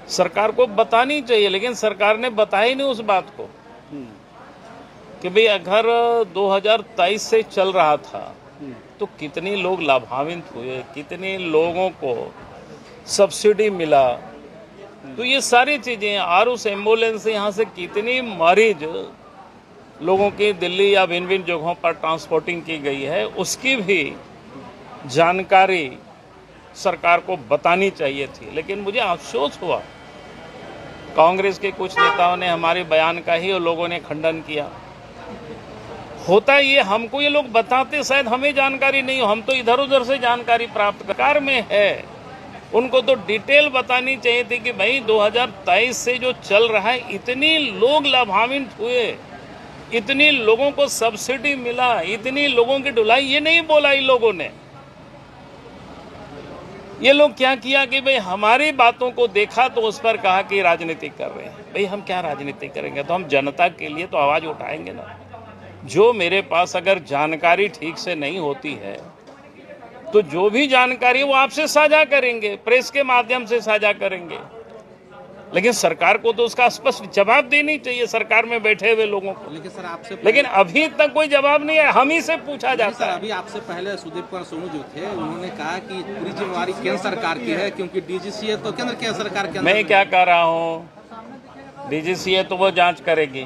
सरकार को बतानी चाहिए, लेकिन सरकार ने बताया ही नहीं उस बात को कि भाई अगर 2023 से चल रहा था तो कितने लोग लाभान्वित हुए, कितने लोगों को सब्सिडी मिला। तो ये सारी चीजें, और उस एम्बुलेंस से यहाँ से कितनी मरीज लोगों की दिल्ली या भिन्न भिन्न जगहों पर ट्रांसपोर्टिंग की गई है, उसकी भी जानकारी सरकार को बतानी चाहिए थी। लेकिन मुझे अफसोस हुआ, कांग्रेस के कुछ नेताओं ने हमारे बयान का ही और लोगों ने खंडन किया। होता ये, हमको ये लोग बताते शायद हमें जानकारी नहीं हो, हम तो इधर उधर से जानकारी प्राप्त सरकार में है। उनको तो डिटेल बतानी चाहिए थी कि भाई 2023 से जो चल रहा है, इतनी लोग लाभान्वित हुए, इतनी लोगों को सब्सिडी मिला, इतनी लोगों की ढुलाई। ये नहीं बोला इन लोगों ने। ये लोग क्या किया कि भाई हमारी बातों को देखा तो उस पर कहा कि राजनीति कर रहे हैं। भाई हम क्या राजनीति करेंगे, तो हम जनता के लिए तो आवाज उठाएंगे ना। जो मेरे पास अगर जानकारी ठीक से नहीं होती है तो जो भी जानकारी वो आपसे साझा करेंगे, प्रेस के माध्यम से साझा करेंगे। लेकिन सरकार को तो उसका स्पष्ट जवाब देनी चाहिए, सरकार में बैठे हुए लोगों को। लेकिन अभी तक कोई जवाब नहीं है, हम ही से पूछा जाता है। अभी आपसे पहले सुदीप कुमार सोनू जो थे, उन्होंने कहा कि पूरी जिम्मेवारी केंद्र सरकार की है, क्योंकि डीजीसी है तो केंद्र की सरकार के। मैं क्या कह रहा हूँ, डीजीसी है तो वो जांच करेगी।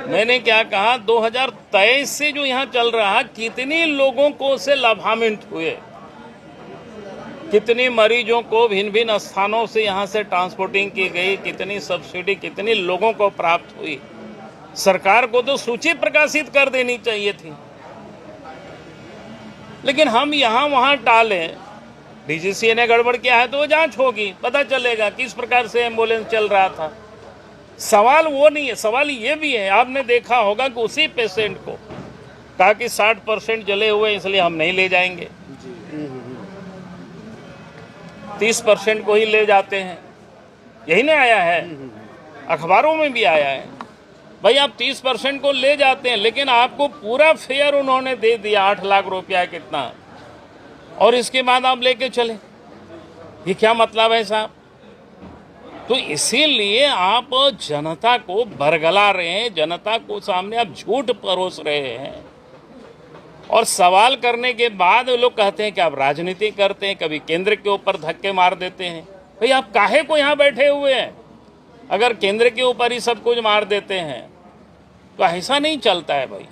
मैंने क्या कहा, 2023 से जो यहाँ चल रहा, कितने लोगों को उससे लाभान्वित हुए, कितनी मरीजों को भिन्न भिन्न स्थानों से यहाँ से ट्रांसपोर्टिंग की गई, कितनी सब्सिडी कितने लोगों को प्राप्त हुई। सरकार को तो सूची प्रकाशित कर देनी चाहिए थी। लेकिन हम यहाँ वहाँ टालें, डीजीसी ने गड़बड़ किया है तो वो जांच होगी, पता चलेगा किस प्रकार से एम्बुलेंस चल रहा था। सवाल वो नहीं है, सवाल ये भी है, आपने देखा होगा कि उसी पेशेंट को कहा कि 60% जले हुए इसलिए हम नहीं ले जाएंगे, 30% को ही ले जाते हैं। यही नहीं आया है, अखबारों में भी आया है। भाई आप 30% को ले जाते हैं, लेकिन आपको पूरा फेयर उन्होंने दे दिया, 8 लाख रुपया कितना, और इसके बाद आप लेके चले। ये क्या मतलब है साहब? तो इसीलिए आप जनता को बरगला रहे हैं, जनता को सामने आप झूठ परोस रहे हैं, और सवाल करने के बाद लोग कहते हैं कि आप राजनीति करते हैं, कभी केंद्र के ऊपर धक्के मार देते हैं। भाई आप काहे को यहाँ बैठे हुए हैं? अगर केंद्र के ऊपर ही सब कुछ मार देते हैं तो ऐसा नहीं चलता है भाई।